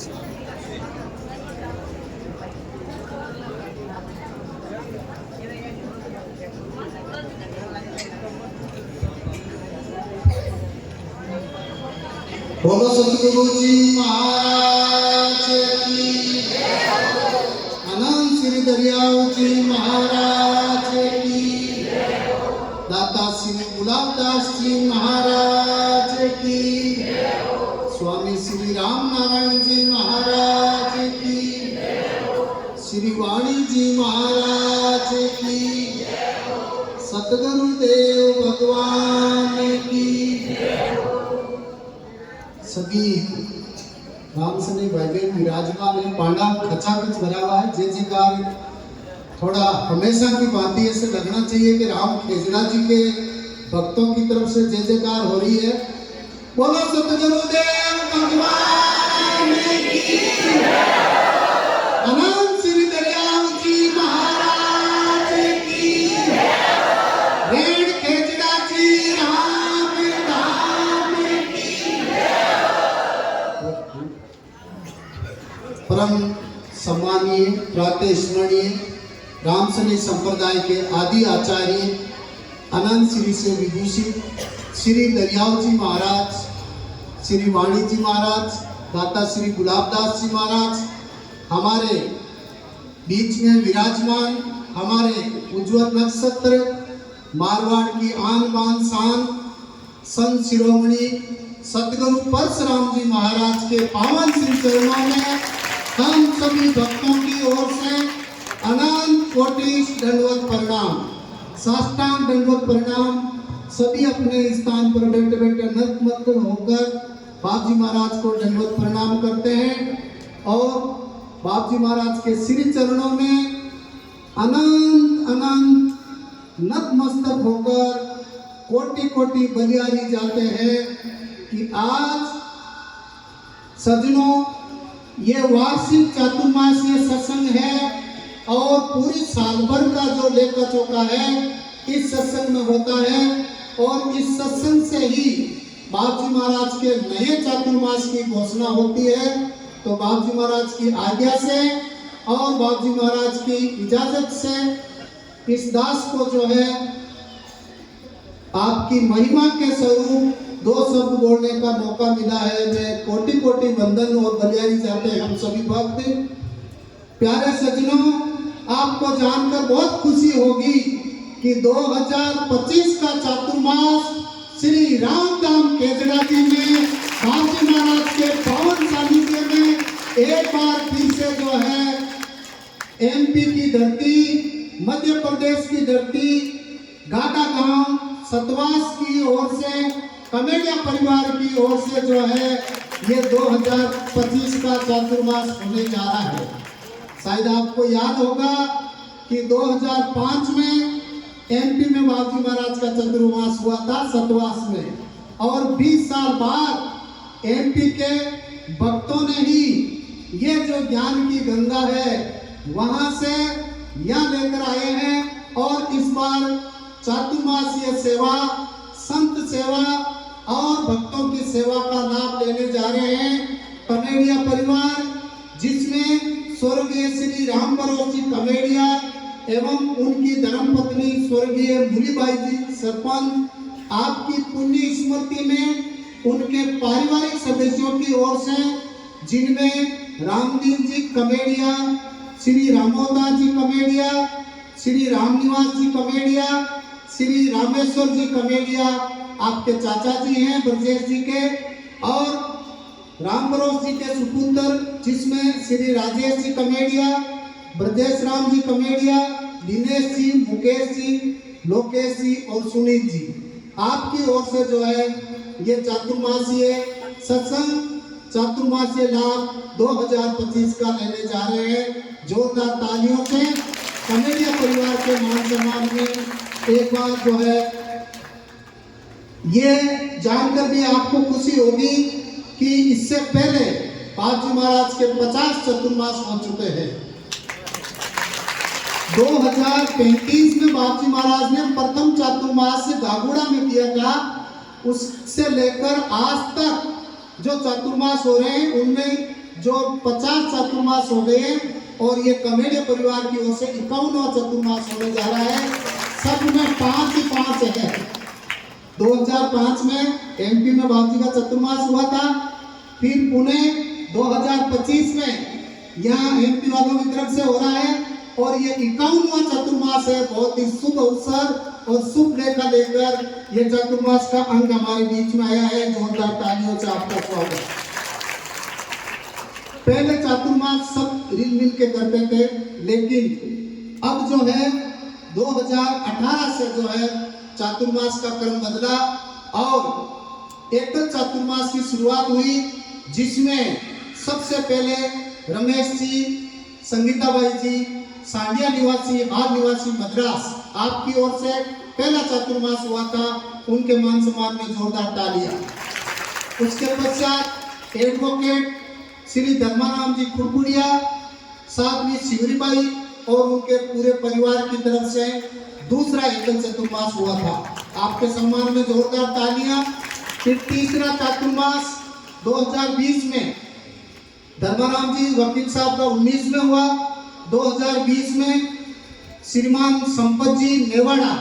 बोलो सतगुरु जी महाराज की, अनंत श्री दरियाव जी महाराज की, दाता श्री गुलाबदास जी महाराज की, स्वामी श्री राम नारायण जी महाराज की, श्री वाणी जी महाराज की, सतगुरुदेव भगवान की। सभी राम सने भाई बहन विराजमान है। पांडा खचाखच भरा हुआ है। जय जयकार थोड़ा हमेशा की बात ही ऐसे लगना चाहिए कि राम खेजड़ा जी के भक्तों की तरफ से जय जयकार हो रही है। बोलो सतगुरुदेव भगवान की, अनंत श्री दरियाव जी महाराज की, रेण खेजड़ा जी राम धाम की। परम सम्मानीय प्रातः स्मरणीय रामसनी संप्रदाय के आदि आचार्य अनंत श्री से विभूषित श्री दरियाव जी महाराज, श्री वाणी जी महाराज, दाता श्री गुलाबदास जी महाराज हमारे बीच में विराजमान, हमारे उज्जवल नक्षत्र मारवाड़ की आन बान शान संत शिरोमणि सतगुरु परशुराम जी महाराज के पावन श्री चरणों में हम सभी भक्तों की ओर से अनंत कोटि दंडवत प्रणाम, साष्टांग दंडवत प्रणाम। सभी अपने स्थान पर बैठे बैठे नतमस्तक होकर बाप जी महाराज को दंडवत प्रणाम करते हैं और बाप जी महाराज के श्री चरणों में अनंत अनंत नतमस्तक होकर कोटि कोटि बलिहारी जाते हैं कि आज सज्जनों ये वार्षिक चातुर्मासीय सत्संग है और पूरी साल भर का जो लेखा चोखा है इस सत्संग में होता है और इस सत्संग से ही बाप जी महाराज के नए चातुर्मास की घोषणा होती है। तो बाप जी महाराज की आज्ञा से और बाप जी महाराज की इजाजत से इस दास को जो है आपकी महिमा के स्वरूप दो शब्द बोलने का मौका मिला है। मैं कोटि कोटि वंदन और बलिहारी चाहते हैं हम सभी भक्त। प्यारे सज्जनों, आपको जानकर बहुत खुशी होगी कि 2025 का चातुर्मास श्री रामधाम खेजड़ा जी में बाप जी महाराज के पावन सानिध्य में एक बार फिर से जो है एमपी की धरती, मध्य प्रदेश की धरती, गाटा गांव सतवास की ओर से, कमेडिया परिवार की ओर से जो है ये 2025 का चातुर्मास होने जा रहा है। शायद आपको याद होगा कि 2005 में एमपी में बाप जी महाराज का चातुर्मास हुआ था सतवास में, और 20 साल बाद एमपी के भक्तों ने ही ये जो ज्ञान की गंगा है वहां से यहाँ लेकर आए हैं और इस बार चातुर्मासीय सेवा, संत सेवा और भक्तों की सेवा का लाभ लेने जा रहे हैं। कमेडिया परिवार जिसमें स्वर्गीय श्री राम बरोस जी कमेडिया एवं उनकी धर्मपत्नी स्वर्गीय मुलीबाई जी सरपंच, आपकी पुण्य स्मृति में उनके पारिवारिक सदस्यों की ओर से, जिनमें रामदीन जी कमेडिया, श्री रामोदास जी कमेडिया, श्री रामनिवास जी कमेडिया, श्री रामेश्वर जी कमेडिया आपके चाचा जी हैं ब्रजेश जी के, और राम बरोस जी के सुपुत्र जिसमें श्री राजेश जी कमेडिया, ब्रजेश राम जी कमेडिया, दिनेश जी, मुकेश जी, लोकेश जी और सुनील जी, आपकी ओर से जो है ये चातुर्मासीय सत्संग, चातुर्मासीय लाभ 2025 का लेने जा रहे हैं। जोरदार तालियों से कमेडिया परिवार के मान सम्मान में एक बार जो है ये जानकर भी आपको खुशी होगी कि इससे पहले बाप जी महाराज के 50 चातुर्मास हो चुके हैं। 2035 में बाप जी महाराज ने प्रथम चातुर्मास गागुड़ा में किया था। उससे लेकर आज तक जो चातुर्मास हो रहे हैं उनमें जो 50 चातुर्मास हो गए और ये कमेडिया परिवार की ओर से 51वां चातुर्मास होने जा रहा है। सब में 5 ही 5 है। 2005 में एमपी में बाबूजी का चतुर्मास हुआ था, फिर पुणे 2025 में यहाँ एमपी वालों की तरफ से हो रहा है और ये 51वां चतुर्मास है। बहुत ही शुभ अवसर और शुभ लेखा लेकर ये चतुर्मास का अंग हमारे बीच में आया है। जोरदार तालियों से आपका स्वागत। पहले चातुर्मास सब रिल मिल के करते थे, लेकिन अब जो है 2018 से जो है चातुर्मास का क्रम बदला और एकल चातुर्मास की शुरुआत हुई, जिसमें सबसे पहले रमेश जी, संगीताबाई जी, सांडिया निवासी, हाल निवासी मद्रास, आपकी ओर से पहला चातुर्मास हुआ था। उनके मान सम्मान में जोरदार तालियां। उसके पश्चात एडवोकेट श्री धर्माराम जी खुरकुड़िया, साध्वी शिवरीबाई और उनके पूरे परिवार की तरफ से दूसरा एकल चतुर्मास हुआ था। आपके सम्मान में जोरदार तालियां। फिर तीसरा चातुर्मास 2020 में धर्माराम जी वकील साहब का 19 में हुआ। 2020 में श्रीमान संपत जी मेवाड़ा,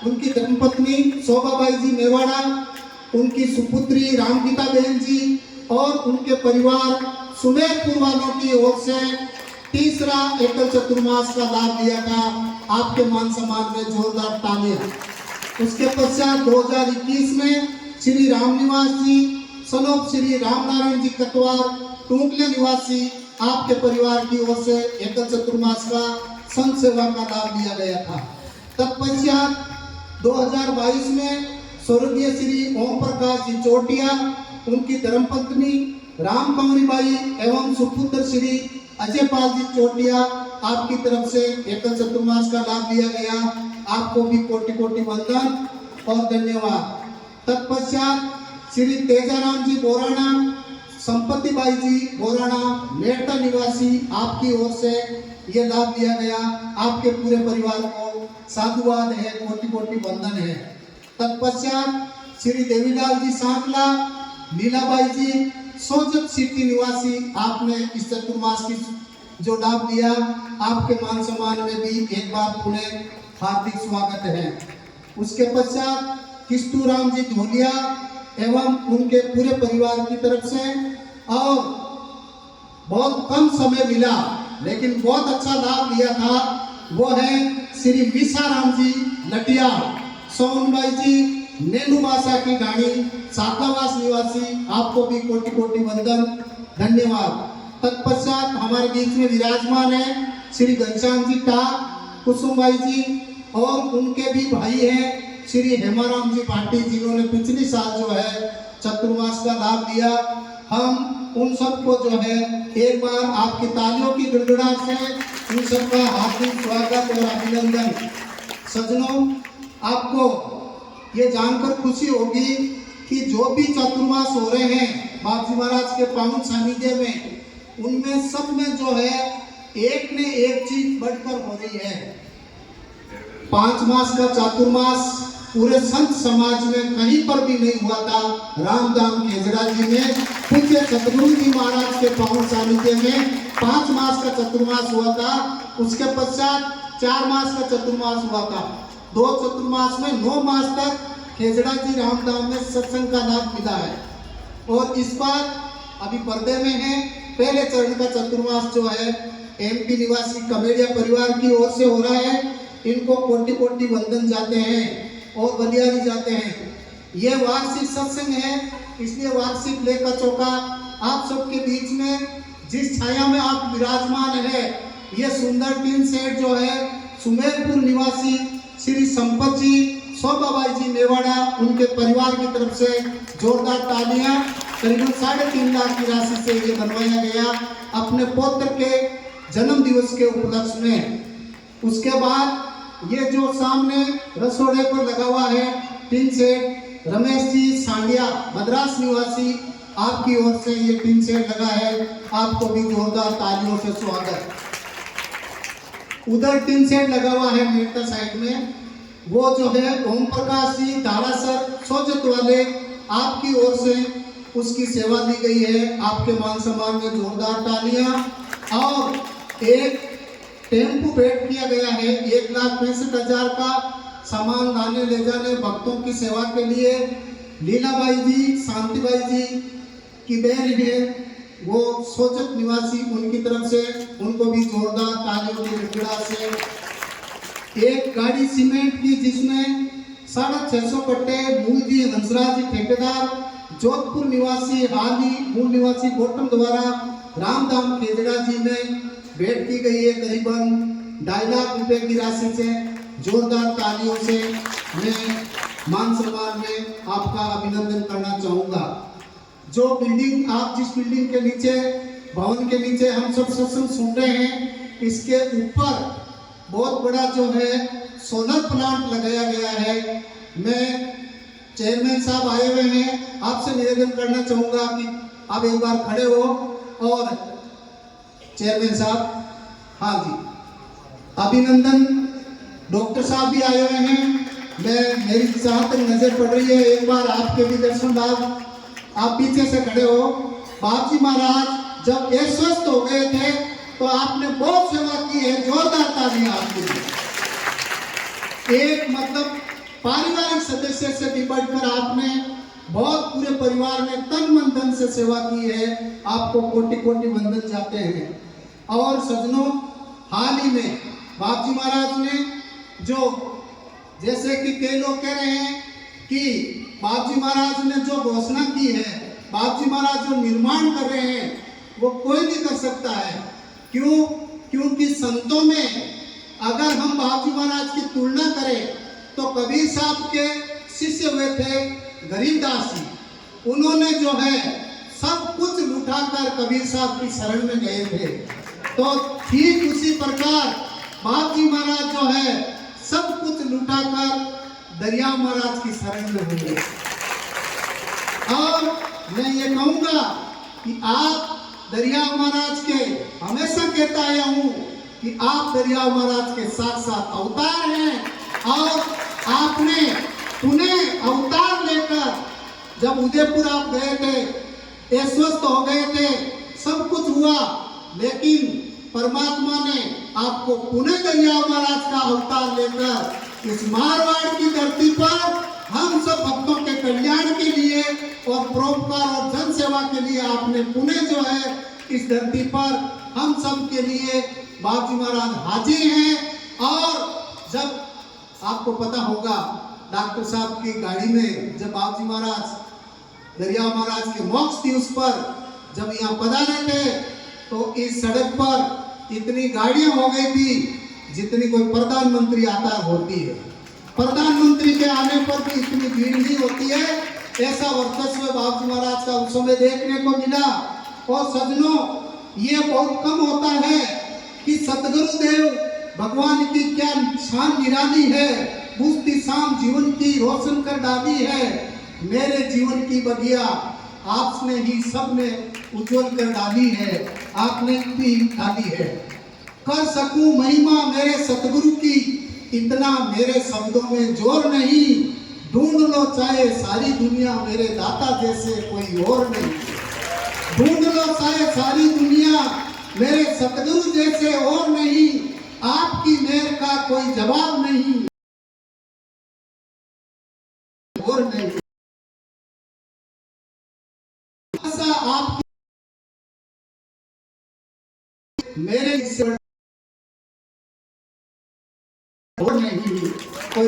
उनकी धर्मपत्नी शोभाबाई जी मेवाड़ा, उनकी सुपुत्री रामगीता बहन जी और उनके परिवार सुमेरपुर वालों की ओर से तीसरा एकल चतुर्मास का लाभ लिया था। आपके मान सम्मान में जोरदार तालियां। उसके पश्चात 2021 में श्री राम निवास जी, सनोप श्री रामनारायण जी कटवार, टूंकले निवासी, आपके परिवार की ओर से एकल चतुर्मास का संत सेवा का लाभ लिया गया था। तत्पश्चात 2022 में स्वर्गीय श्री ओम प्रकाश जी चोटिया, उनकी धर्मपत्नी राम कंवरीबाई एवं सुपुत्र श्री अजय पाल जी चोटिया, आपकी तरफ से एकल चतुर्मास का लाभ लिया गया। आपको भी कोटि कोटि वंदन और धन्यवाद। तत्पश्चात श्री तेजाराम जी बोराना, संपत्ति बाई जी बोराना, मेरठा निवासी, आपकी ओर से ये लाभ लिया गया। आपके पूरे परिवार को साधुवाद है, कोटि कोटि वंदन है। तत्पश्चात श्री देवीलाल जी सांकला, लीलाबाई जी सोजत सिटी निवासी, आपने इस चतुर्मास की जो लाभ लिया, आपके मान सम्मान में भी एक बार पुनः हार्दिक स्वागत है। उसके पश्चात किस्तूराम जी धोलिया एवं उनके पूरे परिवार की तरफ से, और बहुत कम समय मिला लेकिन बहुत अच्छा लाभ लिया था, वो है श्री मिसाराम जी लटिया, सोनबाई जी नेनू भाषा की गाड़ी, सातावास निवासी, आपको भी कोटि कोटि वंदन धन्यवाद। तत्पश्चात हमारे बीच में विराजमान है श्री घनश्याम जी टा, कुसुमबाई जी और उनके भी भाई हैं श्री हेमाराम जी भाटी, जिन्होंने पिछले साल जो है चतुर्मास का लाभ लिया। हम उन सबको जो है एक बार आपकी तालियों की गड़गड़ाहट से उन सबका हार्दिक स्वागत और अभिनंदन। सज्जनों, आपको ये जानकर खुशी होगी कि जो भी चतुर्मास हो रहे हैं बाबूजी महाराज के पावन सानिध्य में, उनमें सब में जो है एक ने एक चीज बढ़कर हो रही है। 5 मास का चातुर्मास पूरे संत समाज में कहीं पर भी नहीं हुआ था। रामधाम खेजड़ा जी में पूज्य सतगुरु जी महाराज के पावन सानिध्य में 5 मास का चतुर्मास हुआ था। उसके पश्चात 4 मास का चतुर्मास हुआ था। 2 चतुर्मास में 9 मास तक खेजड़ा जी रामधाम में सत्संग का लाभ मिला है। और इस बार अभी पर्दे में है पहले चरण का चतुर्मास जो है एमपी निवासी कमेडिया परिवार की ओर से हो रहा है। इनको कोटि कोटि वंदन जाते हैं और बलियारी जाते हैं। ये वार्षिक सत्संग है, इसलिए वार्षिक लेखा चौका आप सबके बीच में जिस छाया में आप विराजमान है, ये सुंदर टीन सेट जो है सुमेरपुर निवासी श्री संपत जी, शोभाबाई जी मेवाड़ा, उनके परिवार की तरफ से जोरदार तालियां। करीबन 3.5 लाख की राशि से ये बनवाया गया अपने पौत्र के जन्म दिवस के उपलक्ष्य में। उसके बाद ये जो सामने रसोड़े पर लगा हुआ है टीन सेट, रमेश जी सांडिया मद्रास निवासी, आपकी ओर से ये टीन सेट लगा है। आपको भी जोरदार तालियों से स्वागत। उधर टीन सेट लगा हुआ है मेरठा साइड में, वो जो है ओम प्रकाश जी धारासर सोजत वाले, आपकी ओर से उसकी सेवा दी गई है। आपके मान सम्मान में जोरदार तालियां। और एक टेम्पो भेंट किया गया है 1,65,000 का सामान लाने ले जाने भक्तों की सेवा के लिए। लीलाबाई जी, शांतिबाई जी की बहन है, वो सोचक निवासी, उनकी तरफ से उनको भी जोरदार तालियों की गड़गड़ाहट से। एक गाड़ी सीमेंट की जिसमें 650 कट्टे मूल जी हंसराज जी ठेकेदार जोधपुर निवासी हाल ही मूल निवासी गोटम द्वारा रामधाम खेजड़ा जी में भेंट की गई है करीबन 2.5 लाख रुपए की राशि से। जोरदार तालियों से मैं मान सम्मान में आपका अभिनंदन करना चाहूंगा। जो बिल्डिंग आप जिस बिल्डिंग के नीचे भवन के नीचे हम सब सत्संग सुन रहे हैं, इसके ऊपर बहुत बड़ा जो है सोलर प्लांट लगाया गया है। मैं चेयरमैन साहब आए हुए हैं, आपसे निवेदन करना चाहूंगा कि आप एक बार खड़े हो। और चेयरमैन साहब, हाँ जी, अभिनंदन। डॉक्टर साहब भी आए हुए हैं। मैं मेरी जहाँ तक नजर पड़ रही है, एक बार आपके भी दर्शन लाभ। आप पीछे से खड़े हो। बाप जी महाराज जब ये स्वस्थ हो गए थे तो आपने बहुत सेवा की है, जोरदार तालियां आपके लिए। एक मतलब पारिवारिक सदस्य से भी बढ़कर आपने बहुत पूरे परिवार में तन मन धन से सेवा की है। आपको कोटि कोटि वंदन जाते हैं। और सज्जनों, हाल ही में बाप जी महाराज ने जो, जैसे कि कई लोग कह रहे हैं कि बाप जी महाराज ने जो घोषणा की है, बाप जी महाराज जो निर्माण कर रहे हैं, वो कोई नहीं कर सकता है। क्यों? क्योंकि संतों में अगर हम बाप जी महाराज की तुलना करें तो कबीर साहब के शिष्य हुए थे गरीबदास जी। उन्होंने जो है सब कुछ लुटाकर कबीर साहब की शरण में गए थे। तो ठीक उसी प्रकार बाप जी महाराज जो है सब कुछ लुटाकर दरिया महाराज की शरण में होंगे। और मैं ये कहूंगा कि आप दरिया महाराज के, हमेशा कहता आया हूं कि आप दरिया महाराज के साथ साथ अवतार हैं। और आपने पुनः अवतार लेकर जब उदयपुर आप गए थे, ये स्वस्थ हो गए थे, सब कुछ हुआ, लेकिन परमात्मा ने आपको पुनः दरिया महाराज का अवतार लेकर इस मारवाड़ की धरती पर हम सब भक्तों के कल्याण के लिए और परोपकार और जन सेवा के लिए आपने पुनः जो है इस धरती पर हम सब के लिए बाप जी महाराज हाजिर हैं। और जब आपको पता होगा डॉक्टर साहब की गाड़ी में जब बाप जी महाराज दरिया महाराज के मोक्ष दिवस पर जब यहाँ पधारे थे तो इस सड़क पर इतनी गाड़ियां हो गई थी जितनी कोई प्रधानमंत्री आता होती है। प्रधानमंत्री के आने पर भी इतनी भीड़ नहीं होती है। ऐसा वर्चस्व बाप जी महाराज का उस समय देखने को मिला। और सज्जनों, ये बहुत कम होता है कि सतगुरुदेव भगवान की क्या शान निराली है, बुझती शाम जीवन की रोशन कर डाली है। मेरे जीवन की बगिया आपने ही सबने उज्जवल कर डाली है, आपने भी डाली है। कर सकूं महिमा मेरे सतगुरु की, इतना मेरे शब्दों में जोर नहीं। ढूंढ लो चाहे सारी दुनिया, मेरे दाता जैसे कोई और नहीं। ढूंढ लो चाहे सारी दुनिया, मेरे सतगुरु जैसे और नहीं। आपकी मेहर का कोई जवाब नहीं, और नहीं। ऐसा आप मेरे और नहीं कोई।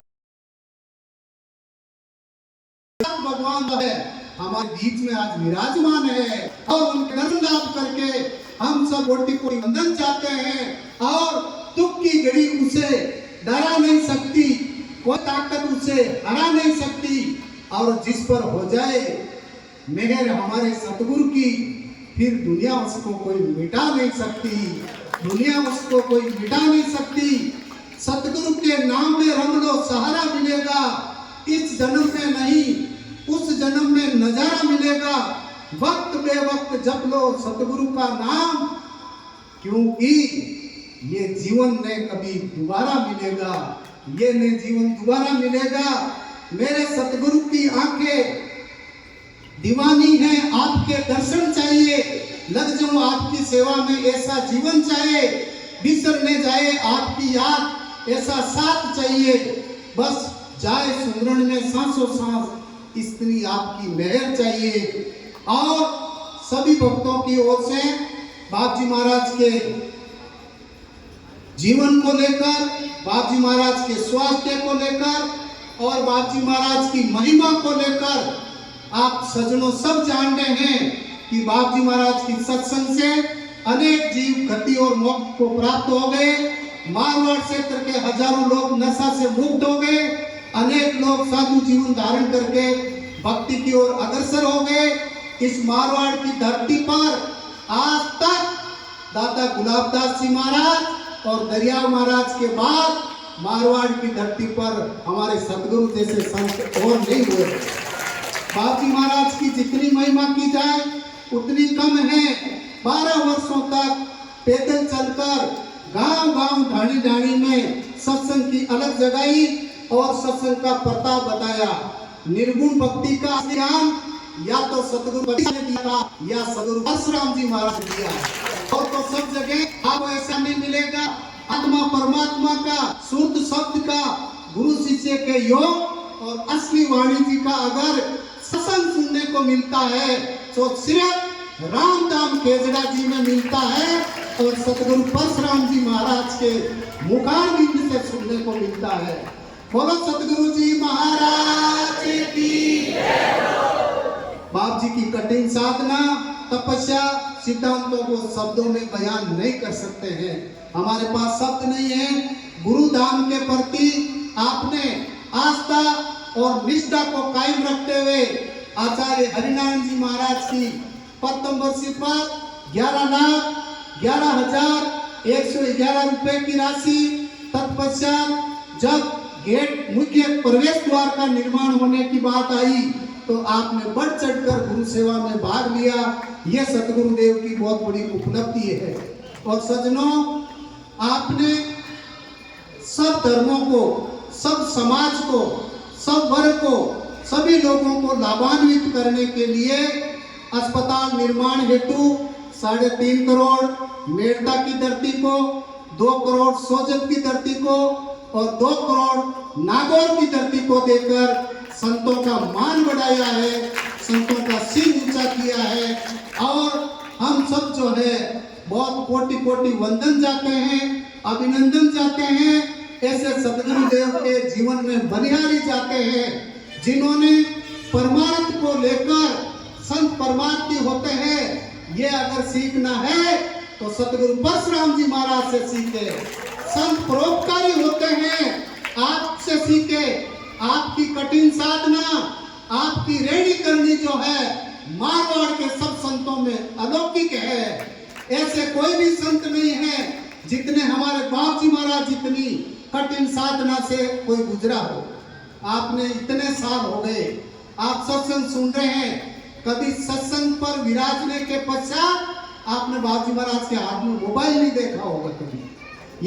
भगवान है हमारे बीच में आज विराजमान है और उनके दर्शन लाभ करके हम सब कोटि कोटि वंदन चाहते हैं। और दुख की घड़ी उसे डरा नहीं सकती, कोई ताकत उसे हरा नहीं सकती। और जिस पर हो जाए मेहर हमारे सतगुरु की, फिर दुनिया उसको कोई मिटा नहीं सकती, दुनिया उसको कोई मिटा नहीं सकती। सतगुरु के नाम में रंग लो, सहारा मिलेगा। इस जन्म में नहीं, उस जन्म में नजारा मिलेगा। वक्त बेवक्त जप लो सतगुरु का नाम, क्योंकि ये जीवन ने कभी दोबारा मिलेगा, ये ने जीवन दोबारा मिलेगा। मेरे सतगुरु की आंखें दीवानी है, आपके दर्शन चाहिए, लग जाऊं आपकी सेवा में, ऐसा जीवन चाहिए, बिसरने जाए आपकी याद, ऐसा साथ चाहिए, बस जाए सुमरन में सांसों सांस, इतनी आपकी मेहर चाहिए। और सभी भक्तों की ओर से बाप जी महाराज के जीवन को लेकर, बाप जी महाराज के स्वास्थ्य को लेकर और बाप जी महाराज की महिमा को लेकर, आप सज्जनों सब जान रहे हैं कि बाप जी महाराज की सत्संग से अनेक जीव गति और मोक्ष को प्राप्त हो गए। मारवाड़ क्षेत्र के हजारों लोग नशा से मुक्त हो गए, अनेक लोग साधु जीवन धारण करके भक्ति की ओर अग्रसर हो गए। इस मारवाड़ की धरती पर आज तक दादा गुलाबदास जी महाराज और दरिया महाराज के बाद मारवाड़ की धरती पर हमारे सदगुरु जैसे संत और नहीं हुए। बाप जी महाराज की जितनी महिमा की जाए उतनी कम है। 12 वर्षों तक पैदल चलकर गांव-गांव ढाणी-ढाणी में सत्संग की अलग जगाई और सत्संग का प्रताप बताया। निर्गुण भक्ति का ज्ञान या तो सतगुरु ने दिया या सदगुरु परशुराम जी महाराज ने दिया, और तो सब जगह आपको ऐसा नहीं मिलेगा। आत्मा परमात्मा का शुद्ध शब्द का गुरु शिष्य के योग और असली वाणी जी का अगर सत्संग सुनने को मिलता है तो सिर्फ रामधाम केजड़ा जी में मिलता है और सतगुरु परशुराम जी महाराज के मुखारबिंद से सुनने को मिलता है। बोलो सतगुरु जी महाराज की। बाप जी की कठिन साधना तपस्या सिद्धांतों को शब्दों में बयान नहीं कर सकते हैं, हमारे पास शब्द नहीं है। गुरु धाम के प्रति आपने आस्था और निष्ठा को कायम रखते हुए आचार्य हरिनारायण जी महाराज की प्रथम वर्षी पर 11,11,111 रुपए की राशि, तत्पश्चात जब गेट मुख्य प्रवेश द्वार का निर्माण होने की बात आई तो आपने बढ़ चढ़कर गुरु सेवा में भाग लिया। यह सतगुरुदेव की बहुत बड़ी उपलब्धि है। और सज्जनों, आपने सब धर्मों को, सब समाज को, सब वर्ग को, सभी लोगों को लाभान्वित करने के लिए अस्पताल निर्माण हेतु 3.5 करोड़ मेड़ता की धरती को, 2 करोड़ सोजत की धरती को और 2 करोड़ नागौर की धरती को देकर संतों का मान बढ़ाया है, संतों का सिर ऊंचा किया है। और हम सब जो है बहुत कोटि-कोटि वंदन जाते हैं, अभिनंदन जाते हैं ऐसे सतगुरुदेव के जीवन में बलिहारी जाते हैं जिन्होंने परमार्थ को लेकर संत परमार्थी होते हैं। ये अगर सीखना है तो सतगुरु परशुराम जी महाराज से सीखे। संत परोपकारी होते हैं, आपसे सीखे। आपकी कठिन साधना, आपकी रेडी करनी जो है मारवाड़ के सब संतों में अलौकिक है। ऐसे कोई भी संत नहीं है जितने हमारे बाप जी महाराज जितनी कठिन साधना से कोई गुजरा हो। आपने इतने साल हो गए, आप सत्संग सुन रहे हैं, कभी सत्संग पर विराजने के पश्चात आपने बाप जी महाराज के हाथ में मोबाइल नहीं देखा होगा कभी।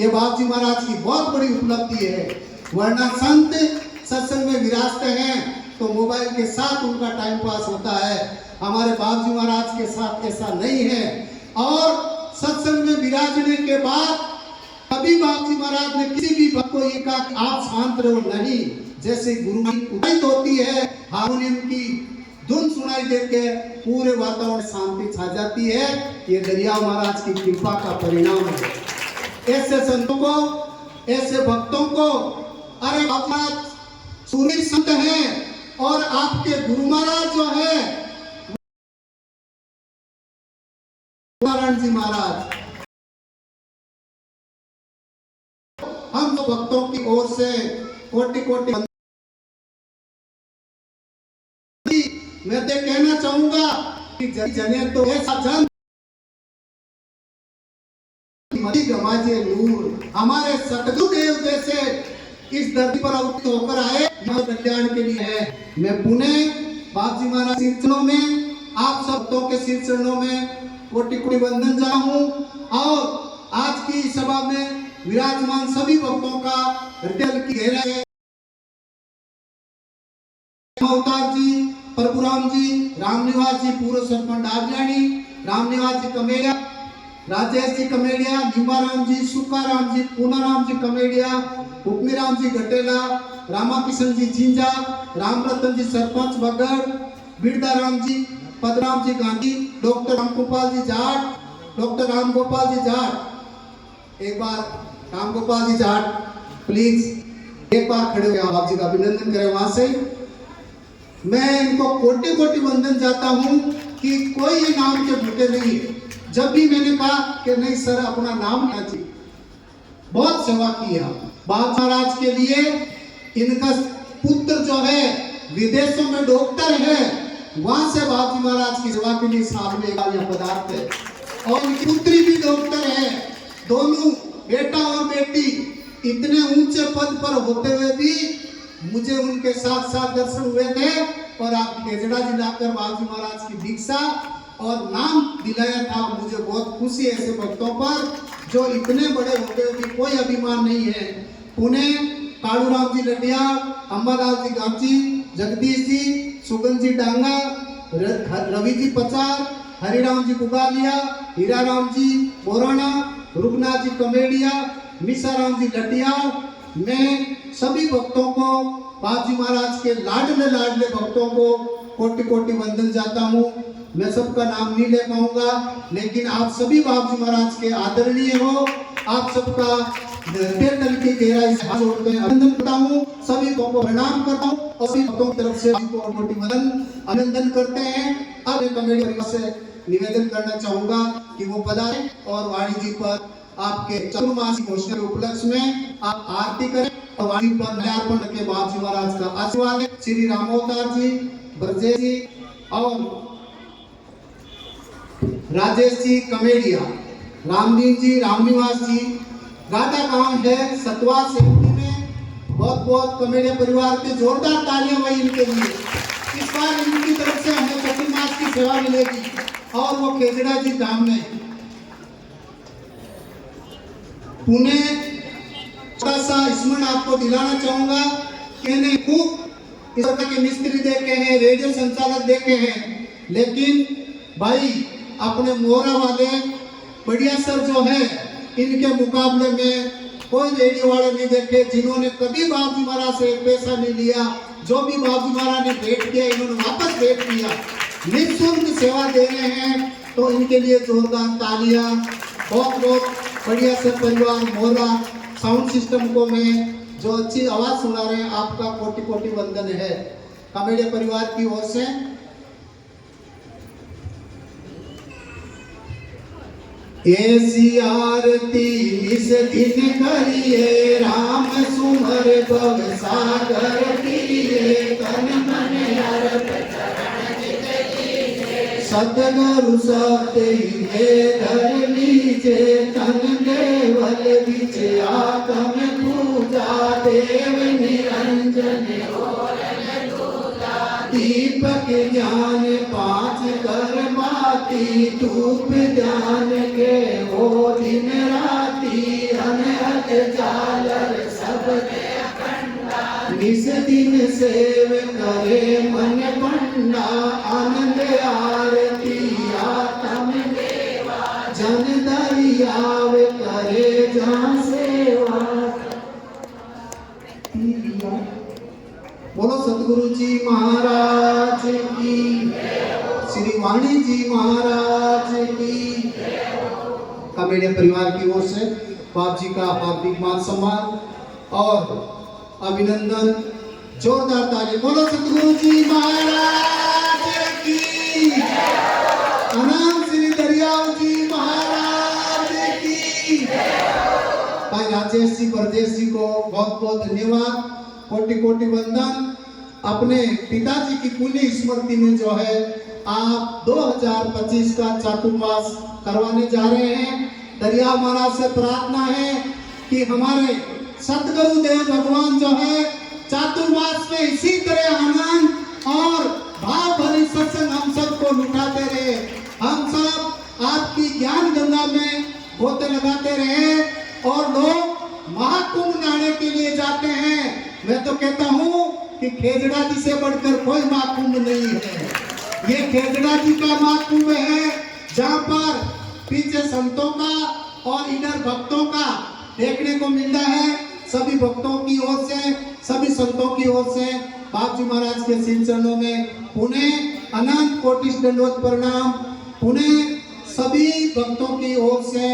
ये बाप जी महाराज की बहुत बड़ी उपलब्धि है। वरना संत सत्संग में विराजते हैं तो मोबाइल के साथ उनका टाइम पास होता है। हमारे बाप जी महाराज के साथ ऐसा नहीं है। और सत्संग में विराजने के बाद कभी बाप जी महाराज ने किसी भी भक्त को ये कहा आप शांत रहो, नहीं। जैसे गुरु की उदित होती है, हारमोनियम की धुन सुनाई देके पूरे वातावरण शांति छा जाती है। ये दरिया महाराज की कृपा का परिणाम है। ऐसे संतों को, ऐसे भक्तों को, अरे बाप सूर्य संत हैं और आपके गुरु महाराज जो है नारायण जी महाराज, हम तो भक्तों की ओर से कोटि-कोटि मैं तो कहना चाहूंगा कि जने तो ऐसा जन मती गमाजे नूर हमारे सतगुरुदेव जैसे इस धरती पर अवतरित होकर आए, यह कल्याण के लिए है। मैं पुणे बाप जी महाराज चरणों में, आप सबों के सिर चरणों में कोटि-कोटि वंदन चाहूं और आज की सभा में विराजमान सभी भक्तों का हृदय की गहराई अवतार जी, प्रभुराम राम जी, रामनिवास जी पूर्व सरपंच डाबलानी, रामनिवास जी कमेरिया, राजेश जी कमेरिया, निम्बाराम जी, सुखाराम जी, पूनाराम जी कमेरिया, हुक्मीराम जी गटेला, रामाकिशन जी जिंजा, रामरतन जी सरपंच बगड़, बिरदाराम जी, पदराम जी गांधी, डॉक्टर रामगोपाल जी जाट, डॉक्टर रामगोपाल जी जाट, एक बार रामगोपाल जी जाट प्लीज एक बार खड़े हो आप जी का अभिनंदन करें वहां से। मैं इनको कोटि कोटि वंदन चाहता हूं कि कोई ये नाम के भूखे नहीं है। जब भी मैंने कहा कि नहीं सर अपना नाम ना चाहिए, बहुत सेवा की है। बाबा महाराज के लिए इनका पुत्र जो है विदेशों में डॉक्टर है, वहां से बाबा महाराज की सेवा के लिए साल में एक बार यहाँ पदार्थ है, और इनकी पुत्री भी डॉक्टर है। दोनों बेटा और बेटी इतने ऊंचे पद पर होते हुए भी मुझे उनके साथ साथ दर्शन हुए थे, और आप खेजड़ा जिलाकर बाबूजी महाराज की दीक्षा और नाम दिलाया था। मुझे बहुत खुशी है ऐसे भक्तों पर जो इतने बड़े होते हुए भी कोई अभिमान नहीं है। पुणे कालूराम जी लटिया, अंबालाल जी गांची, जगदीश जी, सुगंध जी डांगा, रवि जी पचार, हरिराम जी कुगालिया, हीराराम जी बोराना, रुगनाथ जी कमेडिया, मिसाराम जी लटिया। मैं सभी भक्तों को, बाबूजी महाराज के लाडले लाडले भक्तों को कोटि कोटि वंदन जाता हूँ। मैं सबका नाम नहीं ले पाऊंगा, लेकिन आप सभी बाबूजी महाराज के आदरणीय हो। आप सबका हृदय तल की गहराई से हाथ जोड़कर अभिनंदन करता हूँ, सभी को प्रणाम करता हूँ, और सभी भक्तों की तरफ से को कोटि वंदन अभिनंदन करते हैं। अब मैं कमेटी परिवार से निवेदन करना चाहूंगा कि वो पधारें और वाणी जी पर आपके चतुर्मासी घोषणा के उपलक्ष्य में आप आरती करें, और वाणी पर नयार्पण के बाबूजी महाराज का आशीर्वाद है। श्री रामोवतार जी, ब्रजेश जी और राजेश जी कमेडिया, रामदीन जी, रामनिवास जी, गाटा गांव है सतवा से में बहुत बहुत कमेडिया परिवार के जोरदार तालियां हुई इनके लिए। इस बार इनकी तरफ से हमें चतुर्मास की सेवा मिलेगी, और वो खेजड़ा जी धाम में पुणे। थोड़ा सा स्मरण आपको दिलाना चाहूंगा कि मैंने खूब इस तरह के मिस्त्री देखे हैं, रेडियो संचालक देखे हैं, लेकिन भाई अपने मोरा वाले बढ़िया सर जो है इनके मुकाबले में कोई रेडियो वाले नहीं देखे जिन्होंने कभी बाबूजी महाराज से एक पैसा नहीं लिया। जो भी बाबूजी महाराज ने भेंट किया इन्होंने वापस भेंट किया, निःशुल्क सेवा दे रहे हैं, तो इनके लिए जोरदार तालियां। बहुत बहुत बढ़िया सर परिवार मोरा साउंड सिस्टम को मैं जो अच्छी आवाज सुना रहे हैं, आपका कोटि कोटि वंदन है कमेडिया परिवार की ओर से। ऐसी आरती इस दिन करिए, राम सुमर भव सागर किए, तन मन अर्पित चरण चित कीजिए। सतगुरु सत्य ही धर लीजे, तन केवल बिच आत्म पूजा, देव निरंजन दीपक ज्ञान पांच कर माती, धूप ध्यान के हो दिन राती, अनहद झालर सब निस दिन सेव करे मन पंडा, आनंद आरती आत्म देवा, जन दरियाव करे जहाँ सेवा। बोलो सतगुरु जी महाराज की, श्री वाणी जी महाराज की। कमेडिया परिवार की ओर से बाप जी का हार्दिक मान सम्मान और अभिनंदन, जोरदार ताली। बोलो सतगुरु जी महाराज की, अनंत श्री दरियाव जी महाराज की। भाई राजेश जी, परदेश जी को बहुत बहुत धन्यवाद, कोटि कोटि वंदन। अपने पिताजी की पुण्य स्मृति में जो है आप 2025 का चातुर्मास करवाने जा रहे हैं। दरिया महाराज से प्रार्थना है कि हमारे सतगुरु देव भगवान जो है चातुर्मास में इसी तरह आनंद और भाव भरी सत्संग हम सबको लुटाते रहे। हम सब आपकी ज्ञान गंगा में गोते लगाते रहे, और लोग महाकुंभ नहाने के लिए जाते हैं। मैं तो कहता हूँ कि खेजड़ा जी से बढ़कर कोई महाकुंभ नहीं है। ये खेजड़ा जी का महाकुंभ है, जहाँ पर पीछे संतों का और इधर भक्तों का देखने को मिलता है। सभी भक्तों की ओर से, सभी संतों की ओर से बाप जी महाराज के श्री चरणों में पुनः अनंत कोटि दंडवत प्रणाम। पुनः सभी भक्तों की ओर से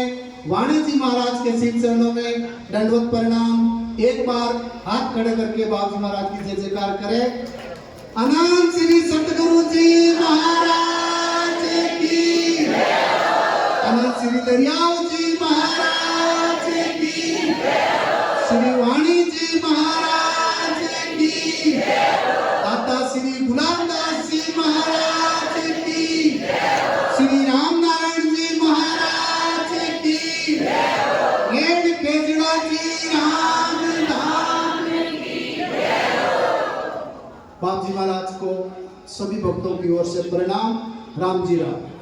वाणी जी महाराज के श्री चरणों में दंडवत प्रणाम। एक बार हाथ खड़े करके बाप जी महाराज की जय जयकार करें। अनंत श्री सतगुरु जी महाराज की, अनंत श्री दरियाव जी महाराज की, श्री वाणी जी महाराज की, दाता श्री गुलामदास जी महाराज की, श्री राम नारायण जी महाराज की, गेट खेजड़ा जी राम धाम की। बाप जी महाराज को सभी भक्तों की ओर से प्रणाम। राम जी राम।